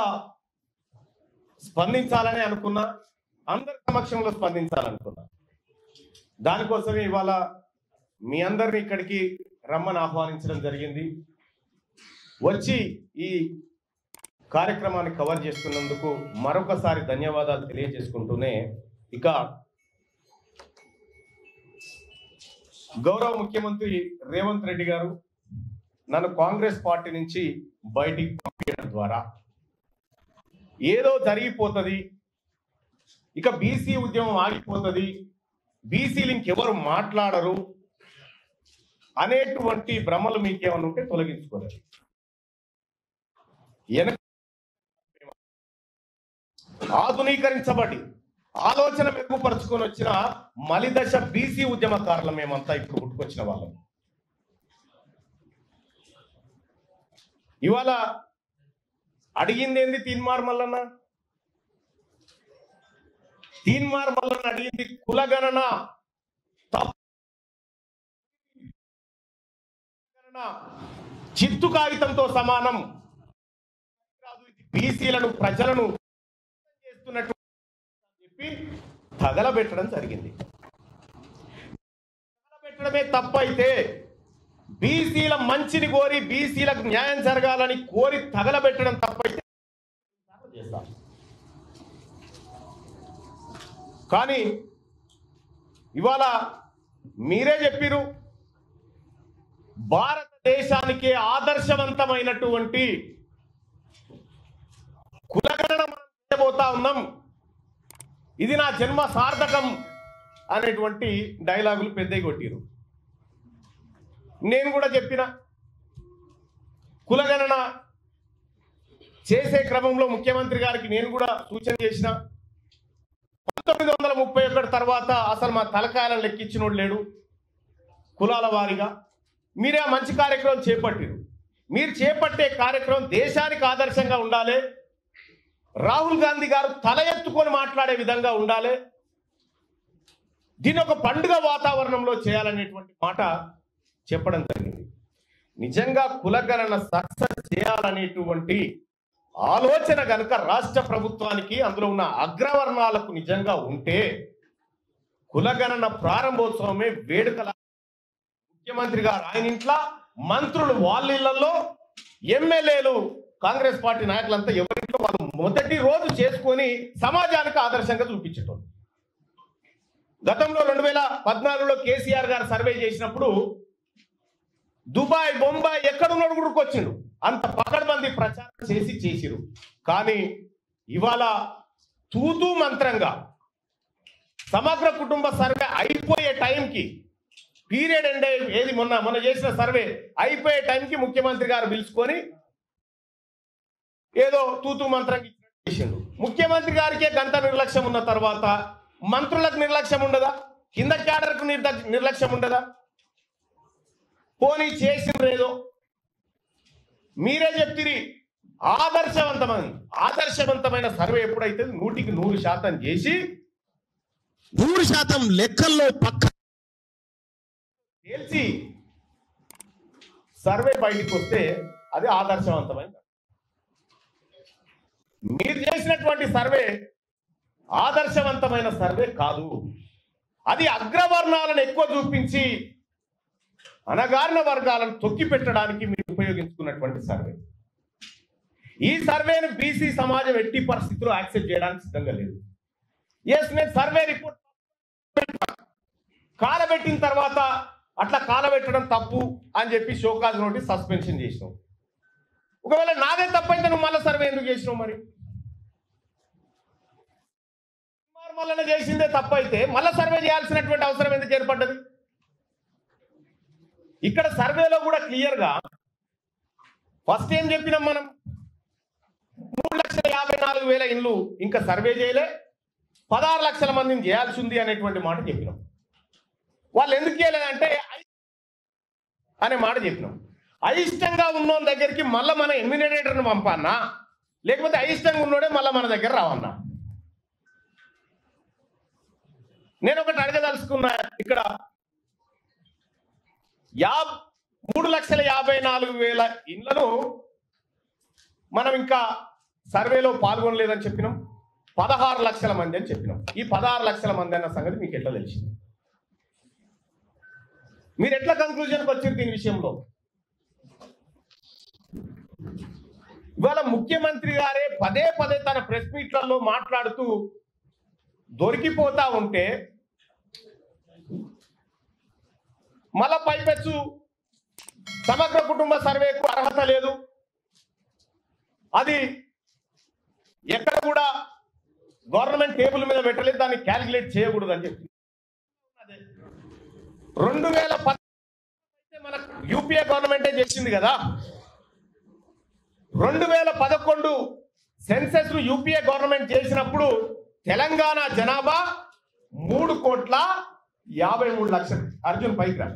గా స్పందించాలని అనుకున్నా, అందరి సమక్షంలో స్పందించాలనుకున్నా. దానికోసమే ఇవాళ మీ అందరిని ఇక్కడికి రమ్మని ఆహ్వానించడం జరిగింది. వచ్చి ఈ కార్యక్రమాన్ని కవర్ చేస్తున్నందుకు మరొకసారి ధన్యవాదాలు తెలియజేసుకుంటూనే, ఇక గౌరవ ముఖ్యమంత్రి రేవంత్ రెడ్డి గారు నన్ను కాంగ్రెస్ పార్టీ నుంచి బయటికి పంపించడం ద్వారా ఏదో జరిగిపోతుంది, ఇక బీసీ ఉద్యమం ఆగిపోతుంది, బీసీలు ఇంకెవరు మాట్లాడరు అనేటువంటి భ్రమలు మీకేమన్నా ఉంటే తొలగించుకోలేదు. ఆధునీకరించబడి ఆలోచన మెరుగుపరుచుకొని వచ్చిన మలిదశ బీసీ ఉద్యమకారులు మేమంతా ఇప్పుడు పుట్టుకొచ్చిన వాళ్ళం. ఇవాళ అడిగింది ఏంది తీన్మార్ మల్లన్న? తీన్మార్ మల్లన్న అడిగింది కులగణన చిత్తు కాగితంతో సమానం, బీసీలను ప్రజలను చేస్తున్నట్టు చెప్పి తగలబెట్టడం జరిగింది. తగలబెట్టడమే తప్పైతే బీసీల మంచిని కోరి బీసీలకు న్యాయం జరగాలని కోరి తగలబెట్టడం తప్పైతే చేస్తాం. కానీ ఇవాళ మీరే చెప్పిరు, భారతదేశానికి ఆదర్శవంతమైనటువంటి కులగణన మనం చేయబోతా ఉన్నాం, ఇది నా జన్మ సార్థకం అనేటువంటి డైలాగులు పెద్దవి కొట్టిరు. నేను కూడా చెప్పిన కులగణన చేసే క్రమంలో ముఖ్యమంత్రి గారికి నేను కూడా సూచన చేసిన. 1931 తర్వాత అసలు మా తలకాయలను లెక్కించినోడు లేడు కులాల వారిగా. మీరే ఆ మంచి కార్యక్రమం చేపట్టిరు. మీరు చేపట్టే కార్యక్రమం దేశానికి ఆదర్శంగా ఉండాలి, రాహుల్ గాంధీ గారు తల ఎత్తుకొని మాట్లాడే విధంగా ఉండాలి, దీని ఒక పండుగ వాతావరణంలో చేయాలనేటువంటి మాట చెప్పడం జరిగింది. నిజంగా కులగణన సక్సెస్ చేయాలనేటువంటి ఆలోచన గనుక రాష్ట్ర ప్రభుత్వానికి అందులో ఉన్న అగ్రవర్ణాలకు నిజంగా ఉంటే కులగణన ప్రారంభోత్సవమే వేడుకల ముఖ్యమంత్రి గారు ఆయన ఇంట్లో, మంత్రులు వాళ్ళ ఇళ్లలో, ఎమ్మెల్యేలు కాంగ్రెస్ పార్టీ నాయకులంతా ఎవరింట్లో వాళ్ళు మొదటి రోజు చేసుకొని సమాజానికి ఆదర్శంగా చూపించటం. గతంలో 2014లో కేసీఆర్ గారు సర్వే చేసినప్పుడు దుబాయ్, బొంబాయి ఎక్కడున్నాడు కూడా వచ్చిండు, అంత పకడ్బందీ ప్రచారం చేసిరు. కానీ ఇవాళ తూతూ మంత్రంగా సమగ్ర కుటుంబ సర్వే అయిపోయే టైంకి, పీరియడ్ ఎండ్ ఏది మొన్న చేసిన సర్వే అయిపోయే టైంకి ముఖ్యమంత్రి గారు పిలుచుకొని ఏదో తూతూ మంత్రంగా చేసిండు. ముఖ్యమంత్రి గారికే గంట నిర్లక్ష్యం ఉన్న తర్వాత మంత్రులకు నిర్లక్ష్యం ఉండదా? కింద క్యాడర్కు నిర్లక్ష్యం ఉండదా? పోనీ చేసిండ్రేదో మీరే చెప్తిరి. ఆదర్శవంతమైన సర్వే ఎప్పుడైతే 100కి 100% చేసి 100% లెక్కల్లో పక్క తేల్చి సర్వే బయటికి వస్తే అది ఆదర్శవంతమైన. మీరు చేసినటువంటి సర్వే ఆదర్శవంతమైన సర్వే కాదు, అది అగ్రవర్ణాలను ఎక్కువ చూపించి అనగారిన వర్గాలను తొక్కి పెట్టడానికి మీరు ఉపయోగించుకున్నటువంటి సర్వే. ఈ సర్వేను బీసీ సమాజం ఎట్టి పరిస్థితుల్లో యాక్సెప్ట్ చేయడానికి సిద్ధంగా లేదు. నేను సర్వే రిపోర్ట్ కాలబెట్టిన తర్వాత అట్లా కాలబెట్టడం తప్పు అని చెప్పి షోకాజ్ నోటీస్ సస్పెన్షన్ చేసినావు. ఒకవేళ నాదే తప్పైతే నువ్వు మళ్ళీ సర్వే ఎందుకు చేసినావు? మరి మళ్ళీ చేసిందే తప్పైతే మళ్ళీ సర్వే చేయాల్సినటువంటి అవసరం ఎందుకు ఏర్పడ్డది? ఇక్కడ సర్వేలో కూడా క్లియర్గా ఫస్ట్ ఏం చెప్పినాం మనం, 3,54,000 ఇండ్లు ఇంకా సర్వే చేయలే, 16 లక్షల మందిని చేయాల్సి ఉంది అనేటువంటి మాట చెప్పినాం. వాళ్ళు ఎందుకు చేయలేదంటే అనే మాట చెప్పినాం. అయిష్టంగా ఉన్నోని దగ్గరికి మళ్ళీ మన ఎమ్యూనరేటర్ను పంపన్నా, లేకపోతే అయిష్టంగా ఉన్నోడే మళ్ళీ మన దగ్గర రావన్నా. నేను ఒకటి అడగదలుచుకున్నా, ఇక్కడ 3,54,000 ఇండ్లను మనం ఇంకా సర్వేలో పాల్గొనలేదని చెప్పినాం, 16 లక్షల మంది అని చెప్పినాం. ఈ 16 లక్షల మంది అన్న సంగతి మీకు ఎట్లా తెలిసింది? మీరు ఎట్లా కంక్లూజన్కి వచ్చారు దీని విషయంలో? ఇవాళ ముఖ్యమంత్రి గారే పదే పదే తన ప్రెస్ మీట్లలో మాట్లాడుతూ దొరికిపోతా ఉంటే మళ్ళా పైపెచ్చు సమగ్ర కుటుంబ సర్వేకు అర్హత లేదు, అది ఎక్కడ కూడా గవర్నమెంట్ టేబుల్ మీద పెట్టలేదు, దాన్ని క్యాలిక్యులేట్ చేయకూడదు అని చెప్పి 2010 మన యూపీఏ గవర్నమెంటే చేసింది కదా. 2011 సెన్సెస్ యూపీఏ గవర్నమెంట్ చేసినప్పుడు తెలంగాణ జనాభా 3,53,00,000. అర్జున్ పైకి రా.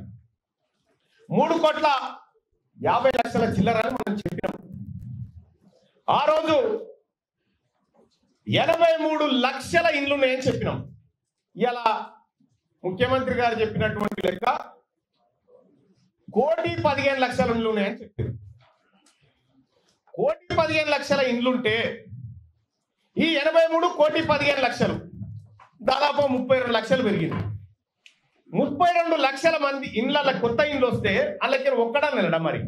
3,50,00,000 చిల్లర అని మనం చెప్పినాం. ఆ రోజు 83 లక్షల ఇండ్లు ఉన్నాయని చెప్పినాం. ఇలా ముఖ్యమంత్రి గారు చెప్పినటువంటి లెక్క 1,15,00,000 ఇండ్లు ఉన్నాయని చెప్పారు. 1,15,00,000 ఇండ్లుంటే ఈ 83 1,15,00,000 దాదాపు 32 లక్షలు పెరిగింది. 32 లక్షల మంది ఇండ్ల కొత్త ఇండ్లు వస్తే వాళ్ళకి ఒక్కడా నిలడం. మరి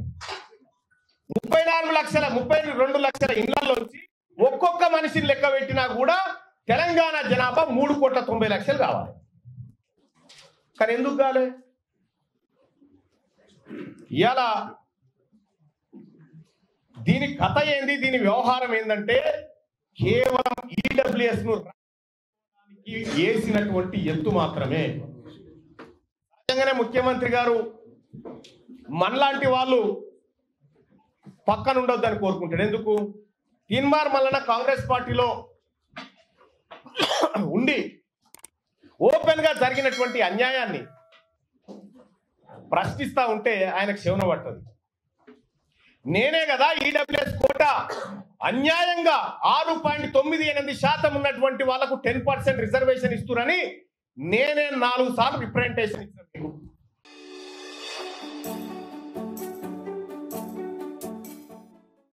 32 లక్షల ఇండ్లలోంచి ఒక్కొక్క మనిషిని లెక్క పెట్టినా కూడా తెలంగాణ జనాభా 3,90,00,000 కావాలి. కానీ ఎందుకు కాలే? ఇలా దీని కథ ఏంది, దీని వ్యవహారం ఏంటంటే కేవలం ఈడబ్ల్యూఎస్ ను వేసినటువంటి ఎత్తు మాత్రమే. సహజంగానే ముఖ్యమంత్రి గారు మనలాంటి వాళ్ళు పక్కన ఉండొద్దని కోరుకుంటాడు. ఎందుకు? తీన్మార్ మల్లన్న కాంగ్రెస్ పార్టీలో ఉండి ఓపెన్ గా జరిగినటువంటి అన్యాయాన్ని ప్రశ్నిస్తా ఉంటే ఆయనకు శివన పట్టదు. నేనే కదా ఈడబ్ల్యూఎస్ కోటా అన్యాయంగా 6.98% ఉన్నటువంటి వాళ్లకు 10% రిజర్వేషన్ ఇస్తున్నారని నేనే 4 సార్లు రిప్రజెంటేషన్ ఇచ్చాను.